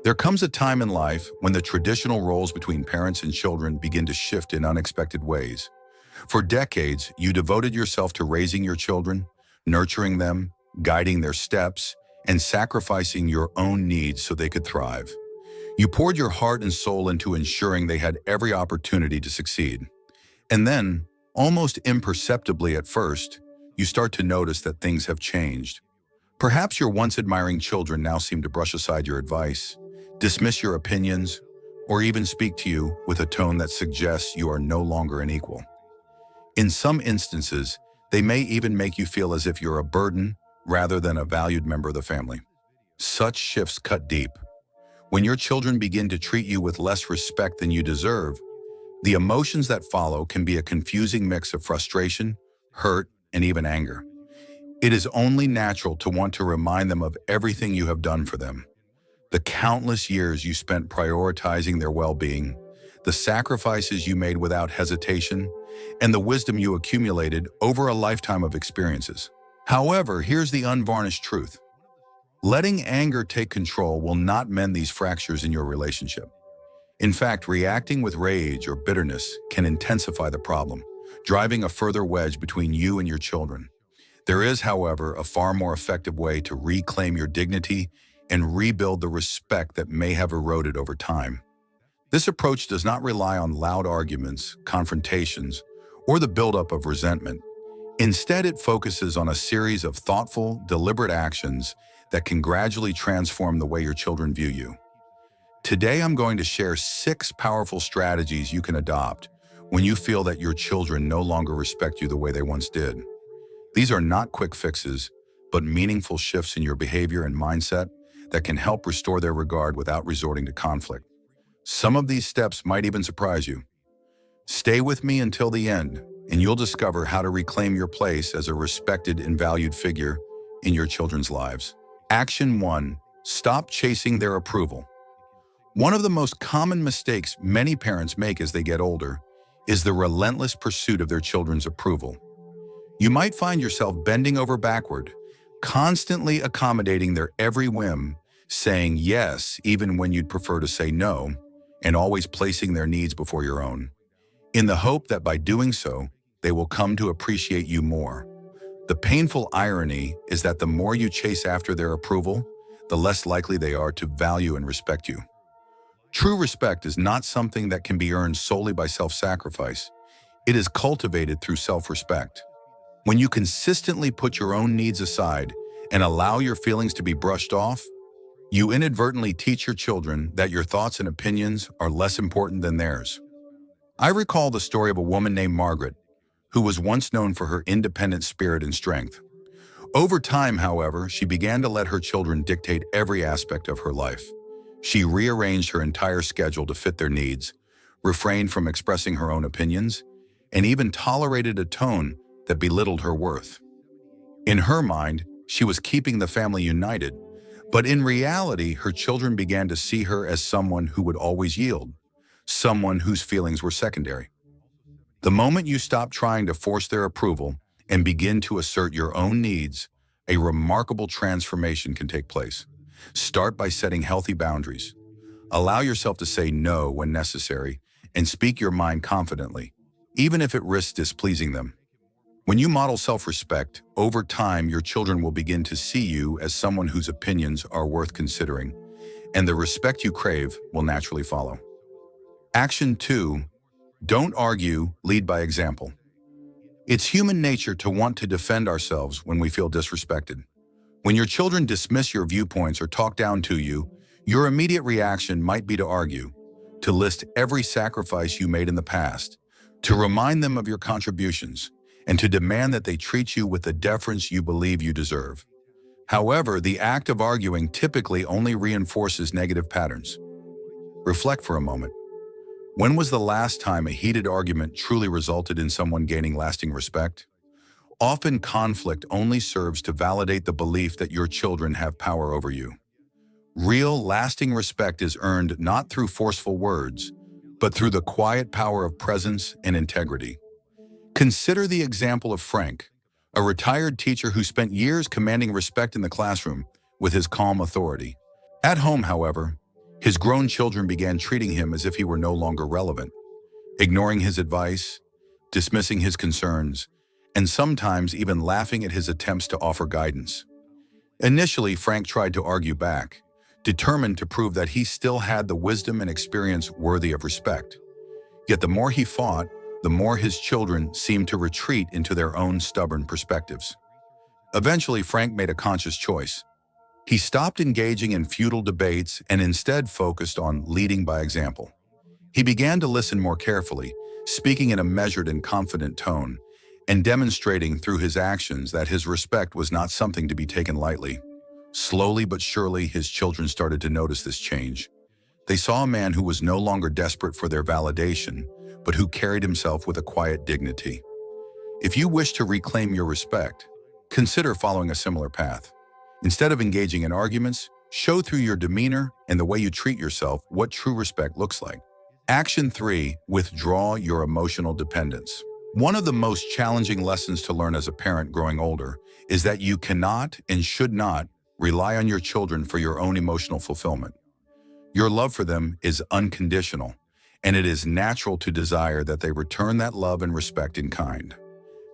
There comes a time in life when the traditional roles between parents and children begin to shift in unexpected ways. For decades, you devoted yourself to raising your children, nurturing them, guiding their steps, and sacrificing your own needs so they could thrive. You poured your heart and soul into ensuring they had every opportunity to succeed. And then, almost imperceptibly at first, you start to notice that things have changed. Perhaps your once admiring children now seem to brush aside your advice, dismiss your opinions, or even speak to you with a tone that suggests you are no longer an equal. In some instances, they may even make you feel as if you're a burden rather than a valued member of the family. Such shifts cut deep. When your children begin to treat you with less respect than you deserve, the emotions that follow can be a confusing mix of frustration, hurt, and even anger. It is only natural to want to remind them of everything you have done for them. The countless years you spent prioritizing their well-being, the sacrifices you made without hesitation, and the wisdom you accumulated over a lifetime of experiences. However, here's the unvarnished truth. Letting anger take control will not mend these fractures in your relationship. In fact, reacting with rage or bitterness can intensify the problem, driving a further wedge between you and your children. There is, however, a far more effective way to reclaim your dignity and rebuild the respect that may have eroded over time. This approach does not rely on loud arguments, confrontations, or the buildup of resentment. Instead, it focuses on a series of thoughtful, deliberate actions that can gradually transform the way your children view you. Today, I'm going to share 6 powerful strategies you can adopt when you feel that your children no longer respect you the way they once did. These are not quick fixes, but meaningful shifts in your behavior and mindset that can help restore their regard without resorting to conflict. Some of these steps might even surprise you. Stay with me until the end, and you'll discover how to reclaim your place as a respected and valued figure in your children's lives. Action 1. Stop chasing their approval. One of the most common mistakes many parents make as they get older is the relentless pursuit of their children's approval. You might find yourself bending over backward, constantly accommodating their every whim, saying yes even when you'd prefer to say no, and always placing their needs before your own, in the hope that by doing so, they will come to appreciate you more. The painful irony is that the more you chase after their approval, the less likely they are to value and respect you. True respect is not something that can be earned solely by self-sacrifice. It is cultivated through self-respect. When you consistently put your own needs aside and allow your feelings to be brushed off, you inadvertently teach your children that your thoughts and opinions are less important than theirs. I recall the story of a woman named Margaret, who was once known for her independent spirit and strength. Over time, however, she began to let her children dictate every aspect of her life. She rearranged her entire schedule to fit their needs, refrained from expressing her own opinions, and even tolerated a tone that belittled her worth. In her mind, she was keeping the family united, but in reality, her children began to see her as someone who would always yield, someone whose feelings were secondary. The moment you stop trying to force their approval and begin to assert your own needs, a remarkable transformation can take place. Start by setting healthy boundaries. Allow yourself to say no when necessary and speak your mind confidently, even if it risks displeasing them. When you model self-respect, over time your children will begin to see you as someone whose opinions are worth considering, and the respect you crave will naturally follow. Action 2. Don't argue, lead by example. It's human nature to want to defend ourselves when we feel disrespected. When your children dismiss your viewpoints or talk down to you, your immediate reaction might be to argue, to list every sacrifice you made in the past, to remind them of your contributions, and to demand that they treat you with the deference you believe you deserve. However, the act of arguing typically only reinforces negative patterns. Reflect for a moment. When was the last time a heated argument truly resulted in someone gaining lasting respect? Often conflict only serves to validate the belief that your children have power over you. Real, lasting respect is earned not through forceful words, but through the quiet power of presence and integrity. Consider the example of Frank, a retired teacher who spent years commanding respect in the classroom with his calm authority. At home, however, His grown children began treating him as if he were no longer relevant, ignoring his advice, dismissing his concerns, and sometimes even laughing at his attempts to offer guidance. Initially, Frank tried to argue back, determined to prove that he still had the wisdom and experience worthy of respect. Yet the more he fought, the more his children seemed to retreat into their own stubborn perspectives. Eventually, Frank made a conscious choice. He stopped engaging in futile debates and instead focused on leading by example. He began to listen more carefully, speaking in a measured and confident tone, and demonstrating through his actions that his respect was not something to be taken lightly. Slowly but surely, his children started to notice this change. They saw a man who was no longer desperate for their validation, but who carried himself with a quiet dignity. If you wish to reclaim your respect, consider following a similar path. Instead of engaging in arguments, show through your demeanor and the way you treat yourself what true respect looks like. Action 3. Withdraw your emotional dependence. One of the most challenging lessons to learn as a parent growing older is that you cannot and should not rely on your children for your own emotional fulfillment. Your love for them is unconditional, and it is natural to desire that they return that love and respect in kind.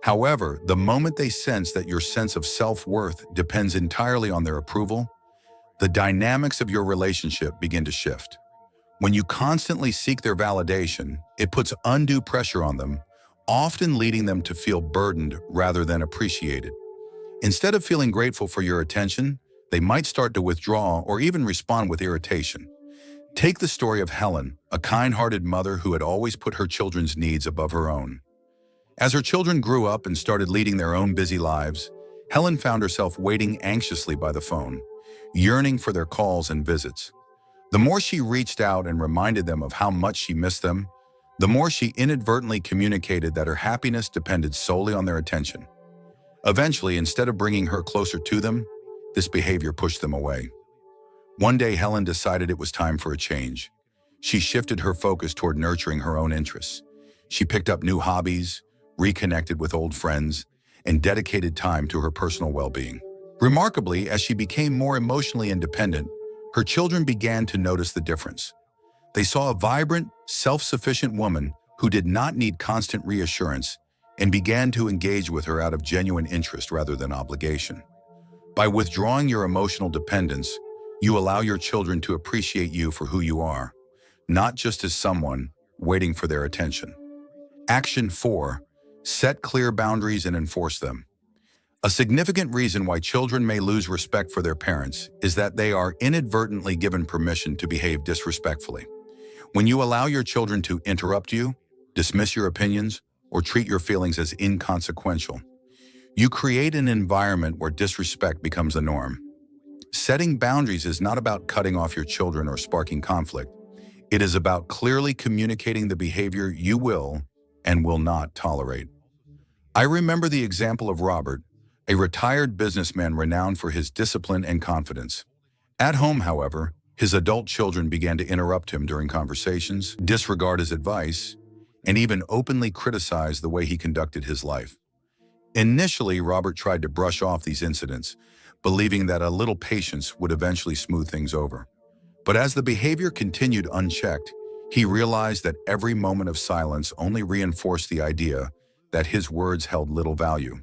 However, the moment they sense that your sense of self-worth depends entirely on their approval, the dynamics of your relationship begin to shift. When you constantly seek their validation, it puts undue pressure on them, often leading them to feel burdened rather than appreciated. Instead of feeling grateful for your attention, they might start to withdraw or even respond with irritation. Take the story of Helen, a kind-hearted mother who had always put her children's needs above her own. As her children grew up and started leading their own busy lives, Helen found herself waiting anxiously by the phone, yearning for their calls and visits. The more she reached out and reminded them of how much she missed them, the more she inadvertently communicated that her happiness depended solely on their attention. Eventually, instead of bringing her closer to them, this behavior pushed them away. One day, Helen decided it was time for a change. She shifted her focus toward nurturing her own interests. She picked up new hobbies, reconnected with old friends, and dedicated time to her personal well-being. Remarkably, as she became more emotionally independent, her children began to notice the difference. They saw a vibrant, self-sufficient woman who did not need constant reassurance and began to engage with her out of genuine interest rather than obligation. By withdrawing your emotional dependence, you allow your children to appreciate you for who you are, not just as someone waiting for their attention. Action 4. Set clear boundaries and enforce them. A significant reason why children may lose respect for their parents is that they are inadvertently given permission to behave disrespectfully. When you allow your children to interrupt you, dismiss your opinions, or treat your feelings as inconsequential, you create an environment where disrespect becomes the norm. Setting boundaries is not about cutting off your children or sparking conflict. It is about clearly communicating the behavior you will and will not tolerate. I remember the example of Robert, a retired businessman renowned for his discipline and confidence. At home, however, his adult children began to interrupt him during conversations, disregard his advice, and even openly criticize the way he conducted his life. Initially, Robert tried to brush off these incidents, believing that a little patience would eventually smooth things over. But as the behavior continued unchecked, he realized that every moment of silence only reinforced the idea that his words held little value.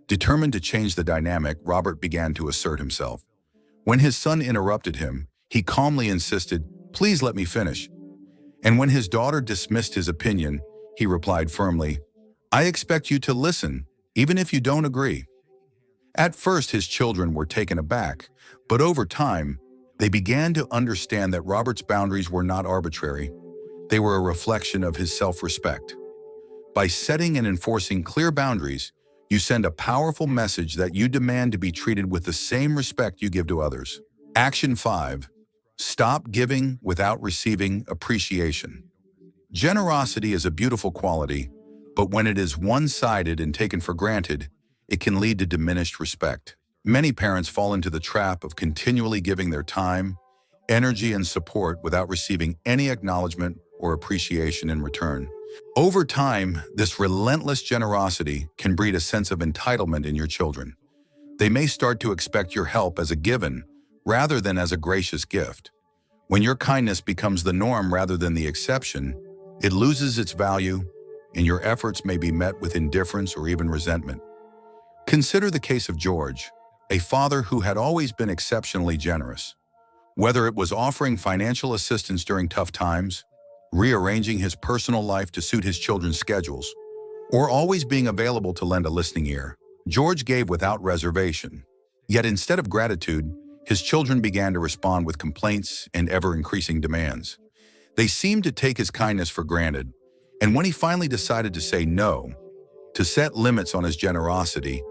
Determined to change the dynamic, Robert began to assert himself. When his son interrupted him, he calmly insisted, "Please let me finish." And when his daughter dismissed his opinion, he replied firmly, "I expect you to listen, even if you don't agree." At first, his children were taken aback, but over time, they began to understand that Robert's boundaries were not arbitrary. They were a reflection of his self-respect. By setting and enforcing clear boundaries, you send a powerful message that you demand to be treated with the same respect you give to others. Action 5. Stop giving without receiving appreciation. Generosity is a beautiful quality, but when it is one-sided and taken for granted, it can lead to diminished respect. Many parents fall into the trap of continually giving their time, energy, and support without receiving any acknowledgement or appreciation in return. Over time, this relentless generosity can breed a sense of entitlement in your children. They may start to expect your help as a given rather than as a gracious gift. When your kindness becomes the norm rather than the exception, it loses its value, and your efforts may be met with indifference or even resentment. Consider the case of George, a father who had always been exceptionally generous. Whether it was offering financial assistance during tough times, rearranging his personal life to suit his children's schedules, or always being available to lend a listening ear, George gave without reservation. Yet instead of gratitude, his children began to respond with complaints and ever-increasing demands. They seemed to take his kindness for granted, and when he finally decided to say no, to set limits on his generosity,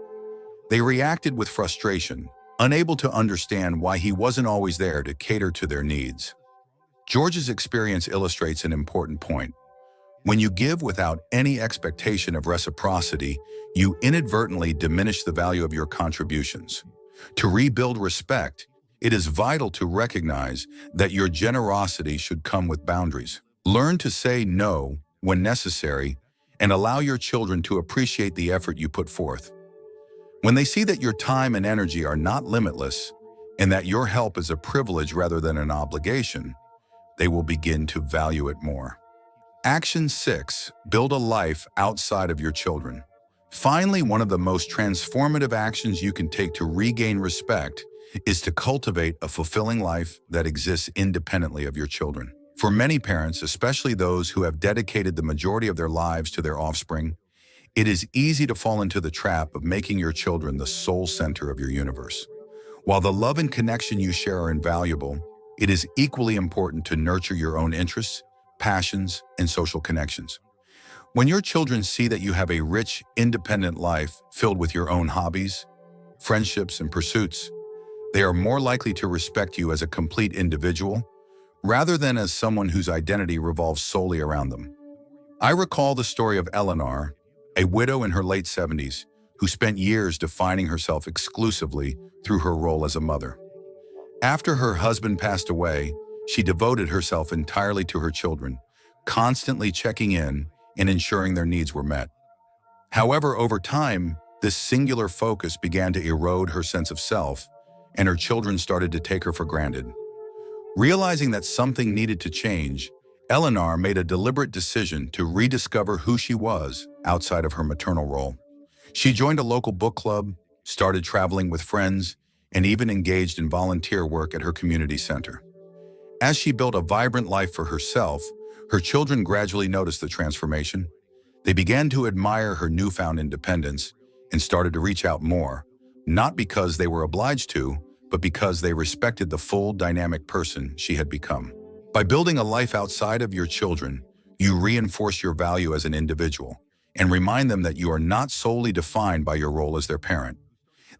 they reacted with frustration, unable to understand why he wasn't always there to cater to their needs. George's experience illustrates an important point. When you give without any expectation of reciprocity, you inadvertently diminish the value of your contributions. To rebuild respect, it is vital to recognize that your generosity should come with boundaries. Learn to say no when necessary and allow your children to appreciate the effort you put forth. When they see that your time and energy are not limitless and that your help is a privilege rather than an obligation, they will begin to value it more. Action 6. Build a life outside of your children. Finally, one of the most transformative actions you can take to regain respect is to cultivate a fulfilling life that exists independently of your children. For many parents, especially those who have dedicated the majority of their lives to their offspring, it is easy to fall into the trap of making your children the sole center of your universe. While the love and connection you share are invaluable, it is equally important to nurture your own interests, passions, and social connections. When your children see that you have a rich, independent life filled with your own hobbies, friendships, and pursuits, they are more likely to respect you as a complete individual rather than as someone whose identity revolves solely around them. I recall the story of Eleanor, a widow in her late 70s, who spent years defining herself exclusively through her role as a mother. After her husband passed away, she devoted herself entirely to her children, constantly checking in and ensuring their needs were met. However, over time, this singular focus began to erode her sense of self, and her children started to take her for granted. Realizing that something needed to change, Eleanor made a deliberate decision to rediscover who she was outside of her maternal role. She joined a local book club, started traveling with friends, and even engaged in volunteer work at her community center. As she built a vibrant life for herself, her children gradually noticed the transformation. They began to admire her newfound independence and started to reach out more, not because they were obliged to, but because they respected the full, dynamic person she had become. By building a life outside of your children, you reinforce your value as an individual and remind them that you are not solely defined by your role as their parent.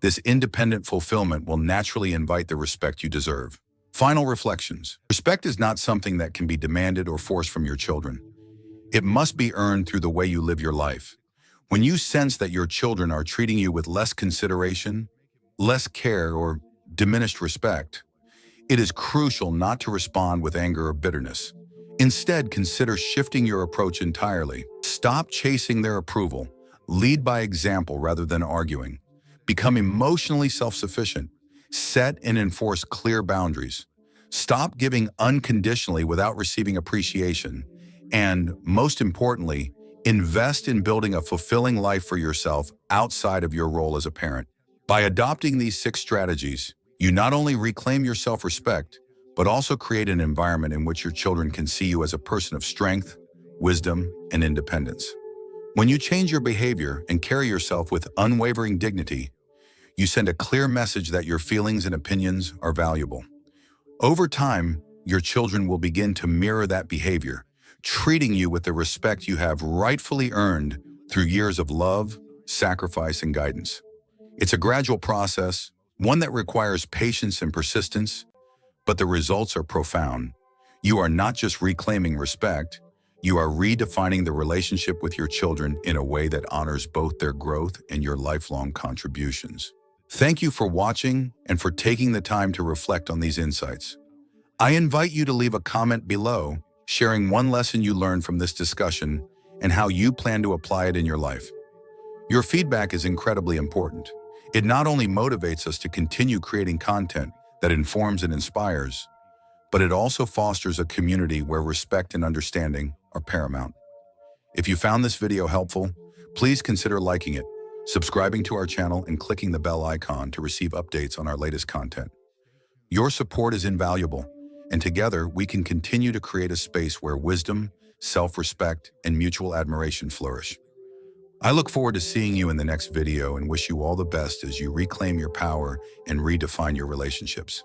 This independent fulfillment will naturally invite the respect you deserve. Final reflections. Respect is not something that can be demanded or forced from your children. It must be earned through the way you live your life. When you sense that your children are treating you with less consideration, less care, or diminished respect, it is crucial not to respond with anger or bitterness. Instead, consider shifting your approach entirely. Stop chasing their approval. Lead by example rather than arguing. Become emotionally self-sufficient. Set and enforce clear boundaries. Stop giving unconditionally without receiving appreciation. And, most importantly, invest in building a fulfilling life for yourself outside of your role as a parent. By adopting these 6 strategies, you not only reclaim your self-respect, but also create an environment in which your children can see you as a person of strength, wisdom, and independence. When you change your behavior and carry yourself with unwavering dignity, you send a clear message that your feelings and opinions are valuable. Over time, your children will begin to mirror that behavior, treating you with the respect you have rightfully earned through years of love, sacrifice, and guidance. It's a gradual process, one that requires patience and persistence, but the results are profound. You are not just reclaiming respect, you are redefining the relationship with your children in a way that honors both their growth and your lifelong contributions. Thank you for watching and for taking the time to reflect on these insights. I invite you to leave a comment below, sharing one lesson you learned from this discussion and how you plan to apply it in your life. Your feedback is incredibly important. It not only motivates us to continue creating content that informs and inspires, but it also fosters a community where respect and understanding are paramount. If you found this video helpful, please consider liking it, subscribing to our channel, and clicking the bell icon to receive updates on our latest content. Your support is invaluable, and together we can continue to create a space where wisdom, self-respect, and mutual admiration flourish. I look forward to seeing you in the next video and wish you all the best as you reclaim your power and redefine your relationships.